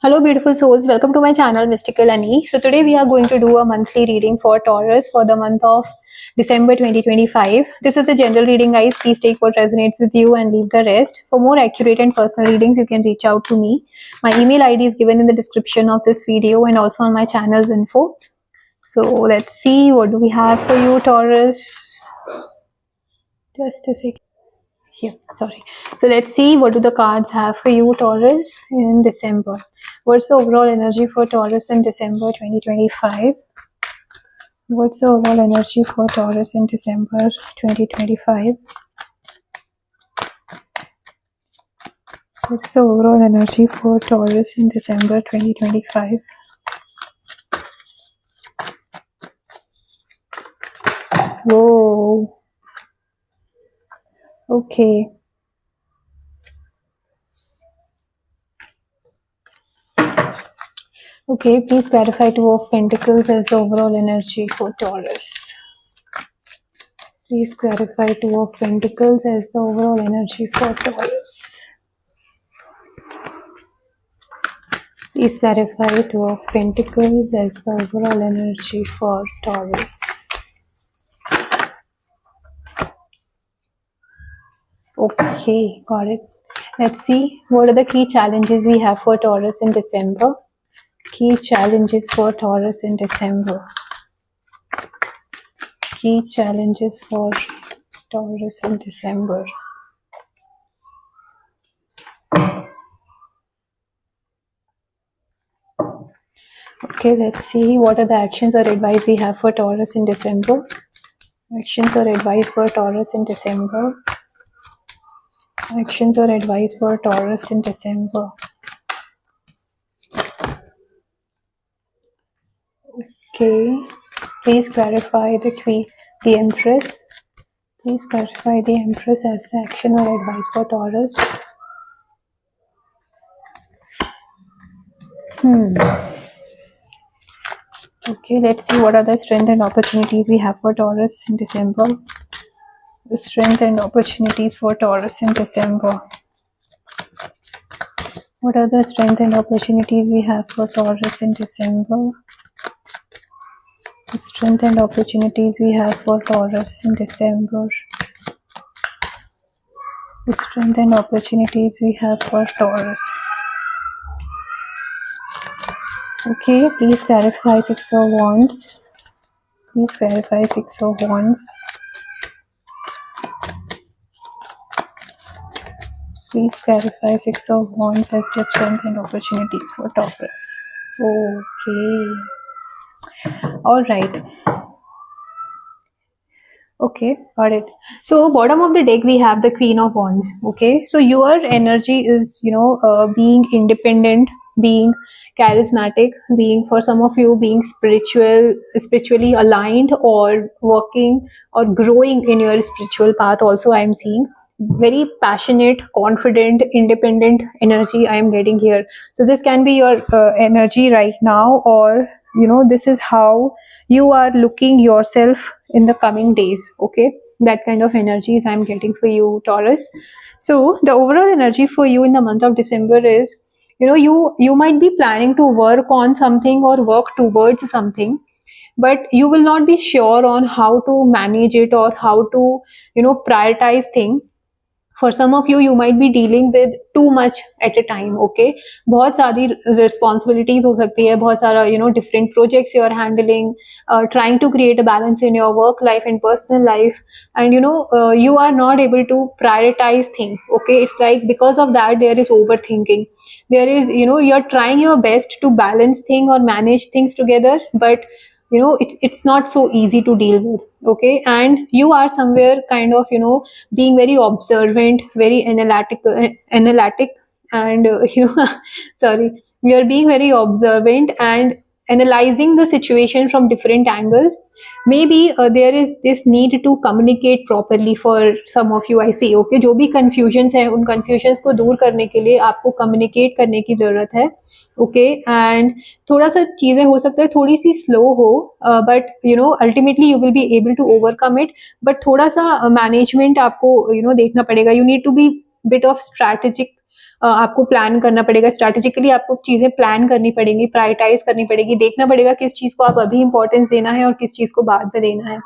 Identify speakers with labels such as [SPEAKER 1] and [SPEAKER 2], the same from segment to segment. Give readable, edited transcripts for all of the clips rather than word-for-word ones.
[SPEAKER 1] Hello, beautiful souls. Welcome to my channel, Mystical Ani. So, today we are going to do a monthly reading for Taurus for the month of December 2025. This is a general reading, guys. Please take what resonates with you and leave the rest. For more accurate and personal readings, you can reach out to me. My email ID is given in the description of this video and also on my channel's info. So, let's see what do we have for you, Taurus. Just a second. Here, sorry. So let's see what do the cards have for you, Taurus, in December. What's the overall energy for Taurus in December 2025? What's the overall energy for Taurus in December 2025? What's the overall energy for Taurus in December 2025? Whoa. Okay. Okay, please clarify Two of Pentacles as the overall energy for Taurus. Please clarify Two of Pentacles as the overall energy for Taurus. Please clarify Two of Pentacles as the overall energy for Taurus. Okay, got it. Let's see what are the key challenges we have for Taurus in December. Key challenges for Taurus in December. Key challenges for Taurus in December. Okay, let's see what are the actions or advice we have for Taurus in December. Actions or advice for Taurus in December. Actions or advice for Taurus in December. Okay, please clarify the Empress. Please clarify the Empress as the action or advice for Taurus. Okay, let's see what are the strength and opportunities we have for Taurus in December. The strength and opportunities for Taurus in December. What are the strength and opportunities we have for Taurus in December? The strength and opportunities we have for Taurus in December. The strength and opportunities we have for Taurus. Okay, please clarify Six of Wands. Please clarify Six of Wands. Please clarify Six of Wands as the strength and opportunities for Taurus. Okay. Alright. Okay, got it. So bottom of the deck we have the Queen of Wands. Okay, so your energy is, being independent, being charismatic, being, for some of you, being spiritually aligned, or working or growing in your spiritual path. Also, I am seeing very passionate, confident, independent energy I am getting here. So this can be your energy right now, or this is how you are looking yourself in the coming days. Okay, that kind of energies I'm getting for you, Taurus. So the overall energy for you in the month of December is, you might be planning to work on something or work towards something, but you will not be sure on how to manage it or how to prioritize things. For some of you, you might be dealing with too much at a time. Okay, बहुत सारी responsibilities हो सकती है, बहुत सारा different projects you are handling, trying to create a balance in your work life and personal life, and you are not able to prioritize things. Okay, it's like because of that there is overthinking. There is you're trying your best to balance things or manage things together, but it's not so easy to deal with. Okay, and you are somewhere kind of being very observant, very analytic, and sorry, you're being very observant and analyzing the situation from different angles. Maybe there is this need to communicate properly for some of you, I see. Okay, जो भी confusions है, उन confusions को दूर करने के लिए आपको communicate करने की जरूरत है. ओके, एंड थोड़ा सा चीजें हो सकता है थोड़ी सी स्लो हो, but ultimately you will be able to overcome it. But थोड़ा सा मैनेजमेंट आपको देखना पड़ेगा. You need to be bit of strategic आपको प्लान करना पड़ेगा, स्ट्रैटेजिकली आपको चीजें प्लान करनी पड़ेंगी, प्रायोरिटाइज करनी पड़ेगी, देखना पड़ेगा किस चीज को आप अभी इंपॉर्टेंस देना है और किस चीज को बाद में देना है.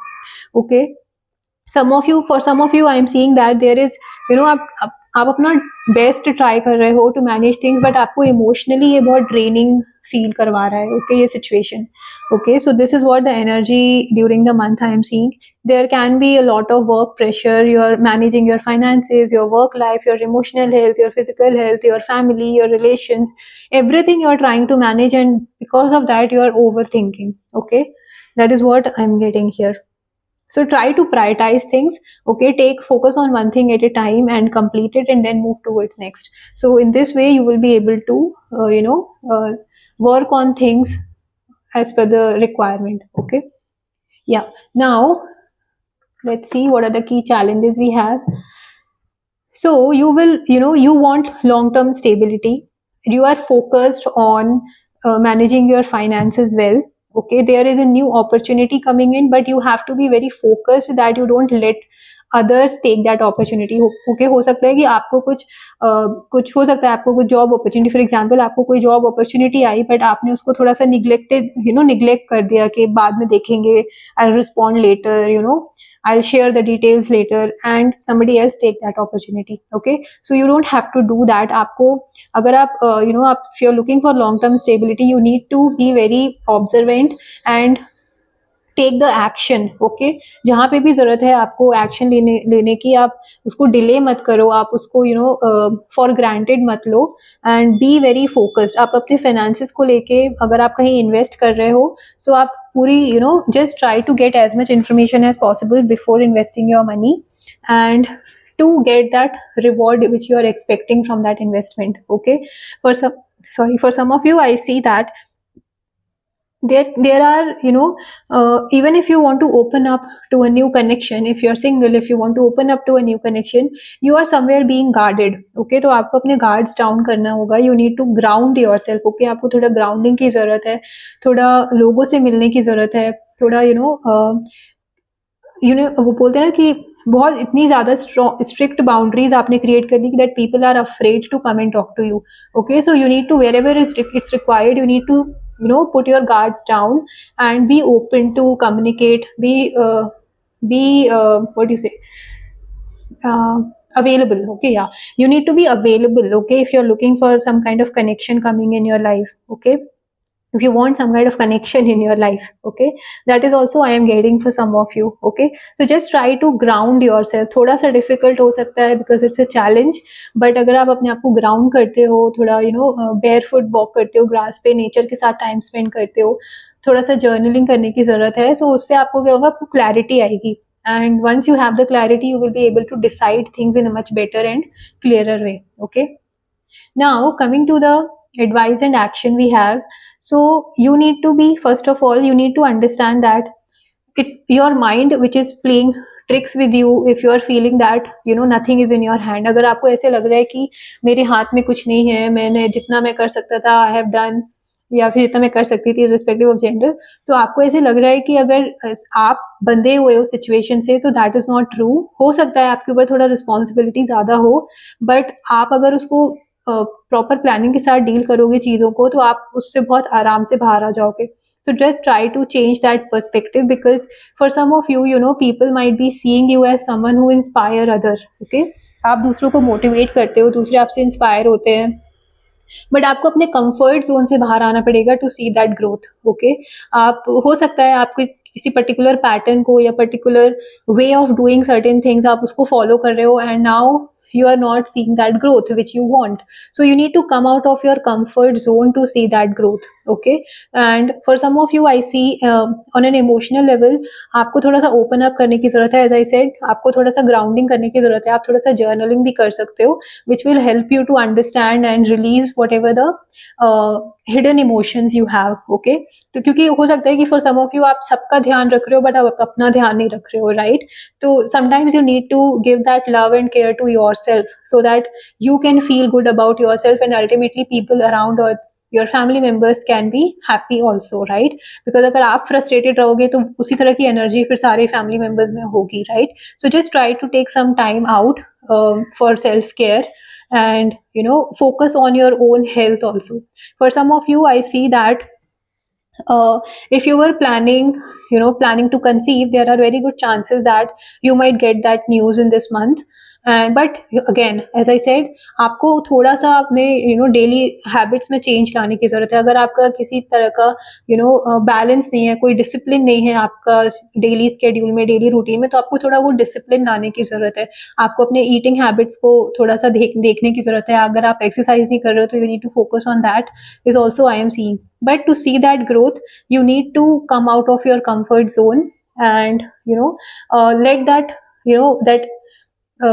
[SPEAKER 1] Okay, for some of you I am seeing that there is, आप अपना बेस्ट ट्राई कर रहे हो टू मैनेज थिंग्स, बट आपको इमोशनली ये बहुत ड्रेनिंग फील करवा रहा है. ओके, ये situation. Okay, so this is what the energy during the month I am seeing. There can be a lot of work pressure. You're managing your finances, your work life, your emotional health, your physical health, your family, your relations, everything you're trying to manage, and because of that you're overthinking. Okay, that is what I'm getting here. So try to prioritize things. Okay, take focus on one thing at a time and complete it, and then move towards next. So in this way you will be able to work on things as per the requirement. Okay, yeah. Now let's see what are the key challenges we have. So you will, you want long term stability. You are focused on managing your finances well. Okay, there is a new opportunity coming in, but you have to be very focused that you don't let others take that opportunity. Okay, हो सकता है कि आपको कुछ हो सकता है, आपको कुछ जॉब अपॉर्चुनिटी, फॉर एग्जांपल आपको कोई जॉब अपॉर्चुनिटी आई, बट आपने उसको थोड़ा सा निग्लेक्ट कर दिया कि बाद में देखेंगे, आई respond later, I'll share the details later, and somebody else take that opportunity. Okay, so you don't have to do that. आपको अगर आप if you're looking for long term stability, you need to be very observant and take the action. Okay, जहाँ पे भी जरूरत है आपको action लेने की, आप उसको डिले मत करो, आप उसको फॉर ग्रांटेड मत लो, एंड बी वेरी फोकस्ड. आप अपने फाइनेंसेस को लेके अगर आप कहीं इन्वेस्ट कर रहे हो, सो आप पूरी just try to get as much information as possible before investing your money, and to get that reward which you are expecting from that investment. Okay, for some of you I see that there are even if you want to open up to a new connection, if you're single, if you want to open up to a new connection, you are somewhere being guarded. Okay, तो आपको अपने guards down करना होगा. You need to ground yourself. Okay, आपको थोड़ा grounding की जरूरत है, थोड़ा लोगों से मिलने की जरूरत है, थोड़ा वो बोलते हैं ना कि बहुत इतनी ज्यादा स्ट्रिक्ट बाउंड्रीज आपने क्रिएट कर ली that people are afraid to come and talk to you. Okay, so you need to, wherever it's required, you need to put your guards down and be open to communicate, be what do you say, available. Okay, yeah, you need to be available. Okay, if you're looking for some kind of connection coming in your life. Okay, if you want some kind of connection in your life. Okay, that is also I am getting for some of you. Okay, so just try to ground yourself. थोड़ा सा difficult हो सकता है because it's a challenge, but अगर आप अपने आप को ground करते हो, थोड़ा barefoot walk करते हो grass पे, nature के साथ time spend करते हो, थोड़ा सा journaling करने की जरूरत है, so उससे आपको क्या होगा, आपको clarity आएगी, and once you have the clarity you will be able to decide things in a much better and clearer way. Okay, now coming to the advice and action we have. So you need to be, first of all, you need to understand that it's your mind which is playing tricks with you if you are feeling that nothing is in your hand. अगर आपको ऐसे लग रहा है कि मेरे हाथ में कुछ नहीं है, मैंने जितना मैं कर सकता था I have done, या फिर जितना मैं कर सकती थी रिस्पेक्टिव ऑफ जेंडर, तो आपको ऐसे लग रहा है कि अगर आप बंधे हुए हो सिचुएशन से, तो दैट इज नॉट ट्रू. हो सकता है आपके ऊपर थोड़ा रिस्पॉन्सिबिलिटी ज्यादा हो, बट आप अगर उसको प्रॉपर प्लानिंग के साथ डील करोगे चीजों को, तो आप उससे बहुत आराम से बाहर आ जाओगे. So just try to change that perspective, because for some of you, people might be seeing you as someone who inspire others. Okay, आप दूसरों को मोटिवेट करते हो, दूसरे आपसे इंस्पायर होते हैं, बट आपको अपने कंफर्ट जोन से बाहर आना पड़ेगा to see that growth. Okay, आप हो सकता है आपके किसी पर्टिकुलर पैटर्न को या particular way of doing certain things आप उसको फॉलो कर रहे हो, and now you are not seeing that growth which you want. So you need to come out of your comfort zone to see that growth. Okay, and for some of you I see on an emotional level आपको थोड़ा सा open up करने की जरूरत है. As I said, आपको थोड़ा सा grounding करने की जरूरत है. आप थोड़ा सा journaling भी कर सकते हो, which will help you to understand and release whatever the hidden emotions you have. Okay, तो क्योंकि हो सकता है कि for some of you आप सबका ध्यान रख रहे हो, but आप अपना ध्यान नहीं रख रहे हो, right? तो sometimes you need to give that love and care to yourself so that you can feel good about yourself, and ultimately people around or your family members can be happy also, right? Because अगर आप frustrated रहोगे तो उसी तरह की energy फिर सारे family members में होगी, right? So just try to take some time out for self care and focus on your own health also. For some of you, I see that if you were planning to conceive, there are very good chances that you might get that news in this month. And but again, as I said, आपको थोड़ा सा अपने daily habits में change लाने की जरूरत है. अगर आपका किसी तरह का बैलेंस नहीं है, कोई डिसिप्लिन नहीं है आपका डेली स्केड्यूल में, डेली रूटीन में, तो आपको थोड़ा वो डिसिप्लिन लाने की जरूरत है. आपको अपने ईटिंग हैबिट्स को थोड़ा सा देखने की जरूरत है. अगर आप एक्सरसाइज नहीं कर रहे हो तो you need to focus on that is also I am seeing. But to see that growth, you need to come out of your comfort zone and let that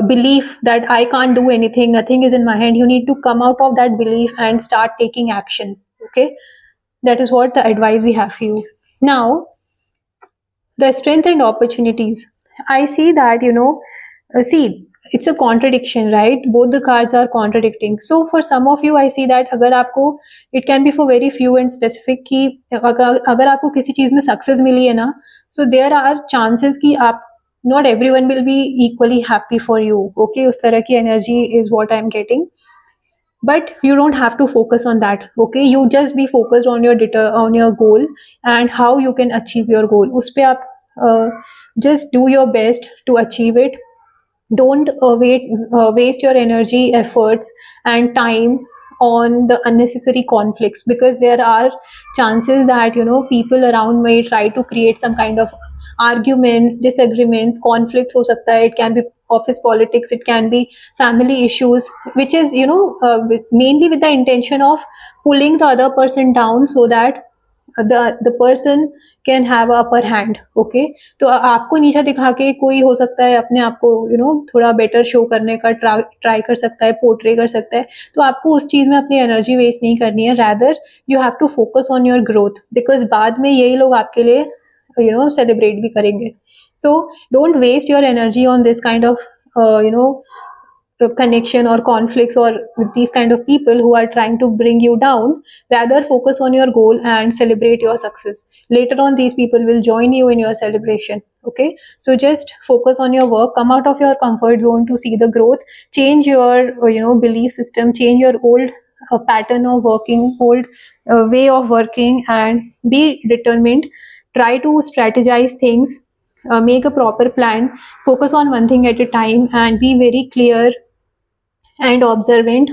[SPEAKER 1] belief that I can't do anything, nothing is in my hand. You need to come out of that belief and start taking action. Okay, that is what the advice we have for you. Now, the strength and opportunities. I see that see, it's a contradiction, right? Both the cards are contradicting. So for some of you, I see that अगर आपको, it can be for very few and specific कि अगर आपको किसी चीज में success मिली है ना, so there are chances कि आप, not everyone will be equally happy for you. Okay, उस तरह की energy is what I am getting. But you don't have to focus on that. Okay, you just be focused on your goal and how you can achieve your goal. उस पे आप just do your best to achieve it. Don't waste your energy, efforts and time on the unnecessary conflicts, because there are chances that people around may try to create some kind of arguments, disagreements, conflicts ho sakta hai. It can be office politics, it can be family issues, which is mainly with the intention of pulling the other person down so that the person can have a upper hand. Okay, तो आपको नीचा दिखा के कोई हो सकता है अपने आप को थोड़ा बेटर शो करने का ट्राई कर सकता है, पोर्ट्रे कर सकता है. तो आपको उस चीज में अपनी एनर्जी वेस्ट नहीं करनी है. Rather you have to focus on your growth, because बाद में यही लोग आपके लिए सेलिब्रेट भी करेंगे. So don't waste your energy on this kind of connection or conflicts or with these kind of people who are trying to bring you down. Rather focus on your goal and celebrate your success. Later on, these people will join you in your celebration. Okay, so just focus on your work, come out of your comfort zone to see the growth, change your belief system, change your old pattern of working, old way of working, and be determined. Try to strategize things, make a proper plan, focus on one thing at a time, and be very clear and observant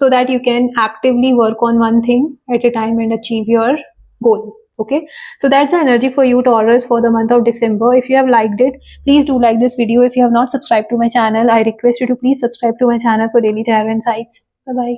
[SPEAKER 1] so that you can actively work on one thing at a time and achieve your goal. Okay, so that's the energy for you, Taurus, for the month of December. If you have liked it, please do like this video. If you have not subscribed to my channel, I request you to please subscribe to my channel for daily tarot insights. Bye bye.